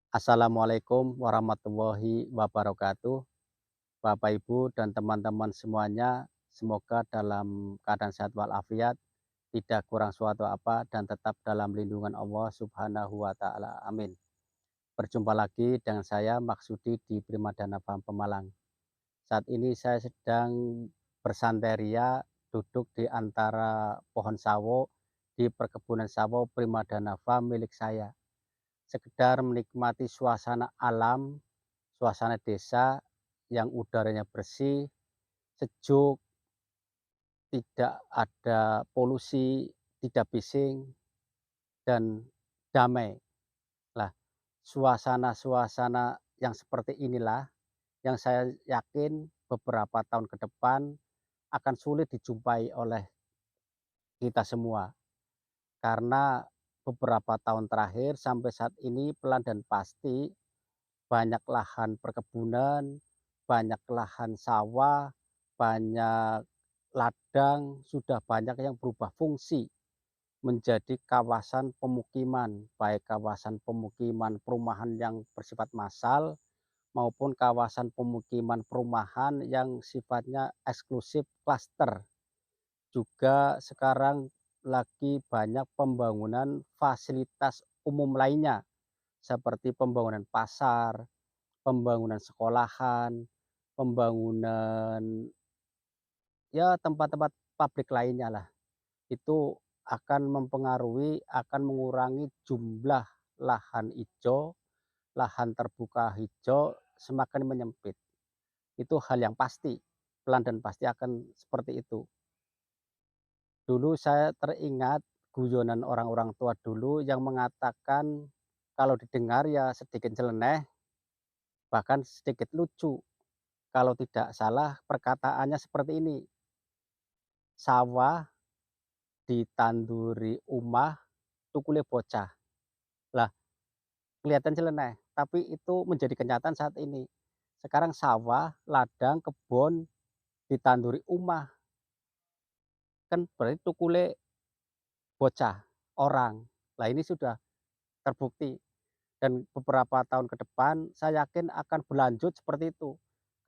Assalamualaikum warahmatullahi wabarakatuh. Bapak, Ibu, dan teman-teman semuanya, semoga dalam keadaan sehat walafiat, tidak kurang suatu apa, dan tetap dalam lindungan Allah Subhanahu wa Ta'ala. Amin. Berjumpa lagi dengan saya, Maksudi, di Primadana Farm Pemalang. Saat ini saya sedang bersanteria duduk di antara pohon sawo di perkebunan sawo Primadana Farm milik saya. Sekedar menikmati suasana alam, suasana desa yang udaranya bersih, sejuk, tidak ada polusi, tidak bising, dan damai. Lah, suasana-suasana yang seperti inilah yang saya yakin beberapa tahun ke depan akan sulit dijumpai oleh kita semua. Karena beberapa tahun terakhir sampai saat ini pelan dan pasti banyak lahan perkebunan, banyak lahan sawah, banyak ladang, sudah banyak yang berubah fungsi menjadi kawasan pemukiman, baik kawasan pemukiman perumahan yang bersifat massal maupun kawasan pemukiman perumahan yang sifatnya eksklusif klaster. Juga sekarang lagi banyak pembangunan fasilitas umum lainnya seperti pembangunan pasar, pembangunan sekolahan, pembangunan ya tempat-tempat pabrik lainnya lah. Itu akan mempengaruhi, akan mengurangi jumlah lahan hijau, lahan terbuka hijau semakin menyempit. Itu hal yang pasti, pelan dan pasti akan seperti itu. Dulu saya teringat guyonan orang-orang tua dulu yang mengatakan kalau didengar ya sedikit nyeleneh, bahkan sedikit lucu. Kalau tidak salah perkataannya seperti ini, "Sawah ditanduri umah, tukule bocah." Lah, kelihatan nyeleneh, tapi itu menjadi kenyataan saat ini. Sekarang sawah, ladang, kebun ditanduri umah, kan berarti tukule bocah, orang. Lah ini sudah terbukti dan beberapa tahun ke depan saya yakin akan berlanjut seperti itu.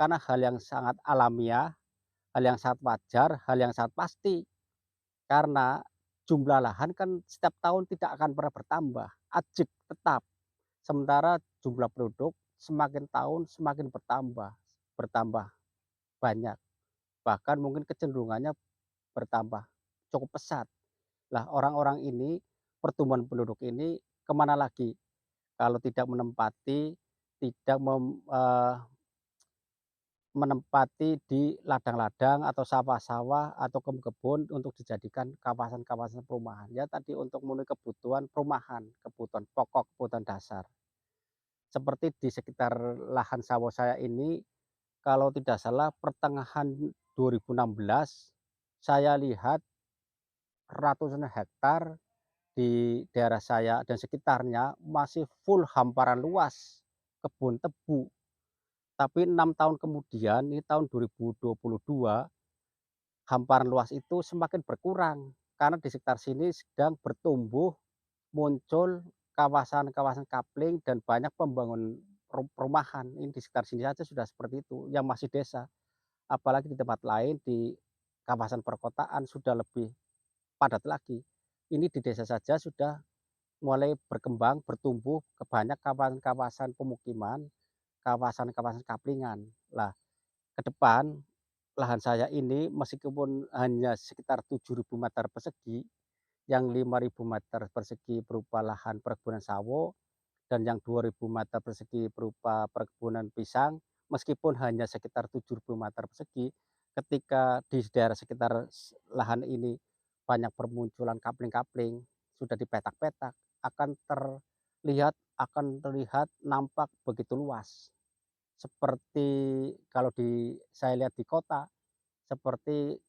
Karena hal yang sangat alamiah, hal yang sangat wajar, hal yang sangat pasti. Karena jumlah lahan kan setiap tahun tidak akan pernah bertambah, ajib tetap. Sementara jumlah penduduk semakin tahun semakin bertambah, bertambah banyak. Bahkan mungkin kecenderungannya bertambah cukup pesat. Lah orang-orang ini, pertumbuhan penduduk ini kemana lagi? Kalau tidak menempati, tidak menempati di ladang-ladang atau sawah-sawah atau kebun-kebun untuk dijadikan kawasan-kawasan perumahan. Ya tadi untuk memenuhi kebutuhan perumahan, kebutuhan pokok, kebutuhan dasar. Seperti di sekitar lahan sawah saya ini, kalau tidak salah pertengahan 2016, saya lihat ratusan hektar di daerah saya dan sekitarnya masih full hamparan luas kebun tebu. Tapi 6 tahun kemudian, ini tahun 2022, hamparan luas itu semakin berkurang karena di sekitar sini sedang bertumbuh, muncul kawasan-kawasan kapling dan banyak pembangunan perumahan. Ini di sekitar sini saja sudah seperti itu, yang masih desa. Apalagi di tempat lain, di kawasan perkotaan sudah lebih padat lagi. Ini di desa saja sudah mulai berkembang, bertumbuh ke banyak kawasan-kawasan pemukiman, kawasan-kawasan kaplingan. Lah, ke depan lahan saya ini meskipun hanya sekitar 7.000 meter persegi, yang 5.000 meter persegi berupa lahan perkebunan sawo dan yang 2.000 meter persegi berupa perkebunan pisang, meskipun hanya sekitar 7.000 meter persegi, ketika di daerah sekitar lahan ini banyak bermunculan kapling-kapling, sudah dipetak-petak, akan terlihat nampak begitu luas. Seperti kalau saya lihat di kota, seperti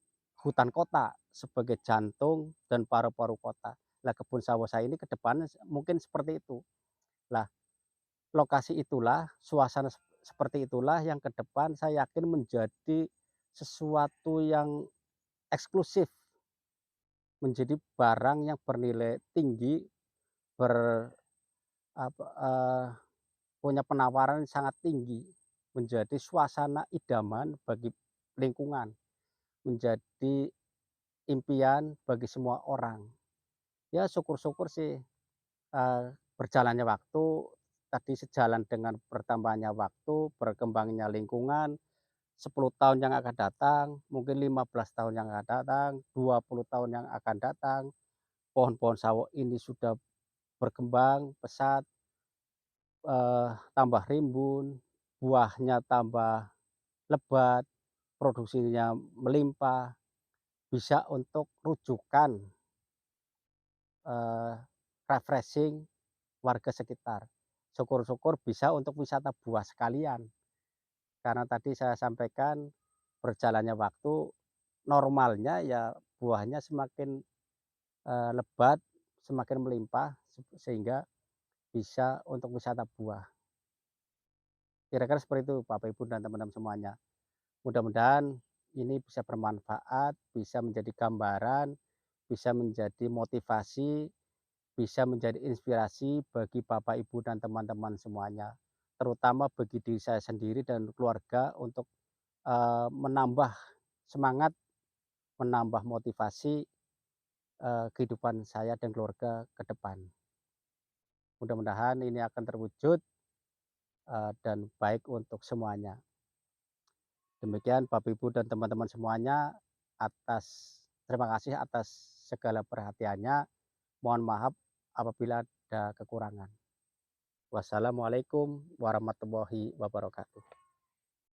hutan kota sebagai jantung dan paru-paru kota. Lah kebun sawah saya ini ke depan mungkin seperti itu. Lah lokasi itulah, suasana seperti itulah yang ke depan saya yakin menjadi sesuatu yang eksklusif, menjadi barang yang bernilai tinggi, ber apa, punya penawaran yang sangat tinggi, menjadi suasana idaman bagi lingkungan, menjadi impian bagi semua orang. Ya syukur-syukur sih, berjalannya waktu, tadi sejalan dengan bertambahnya waktu, berkembangnya lingkungan, 10 tahun yang akan datang, mungkin 15 tahun yang akan datang, 20 tahun yang akan datang, pohon-pohon sawo ini sudah berkembang pesat, tambah rimbun, buahnya tambah lebat, produksinya melimpah, bisa untuk rujukan, eee, refreshing warga sekitar. Syukur-syukur bisa untuk wisata buah sekalian, karena tadi saya sampaikan berjalannya waktu, normalnya ya buahnya semakin, lebat, semakin melimpah, sehingga bisa untuk wisata buah. Kira-kira seperti itu Bapak, Ibu, dan teman-teman semuanya. Mudah-mudahan ini bisa bermanfaat, bisa menjadi gambaran, bisa menjadi motivasi, bisa menjadi inspirasi bagi Bapak, Ibu, dan teman-teman semuanya. Terutama bagi diri saya sendiri dan keluarga untuk, menambah semangat, menambah motivasi, kehidupan saya dan keluarga ke depan. Mudah-mudahan ini akan terwujud, dan baik untuk semuanya. Demikian Bapak, Ibu, dan teman-teman semuanya, terima kasih atas segala perhatiannya. Mohon maaf apabila ada kekurangan. Wassalamualaikum warahmatullahi wabarakatuh.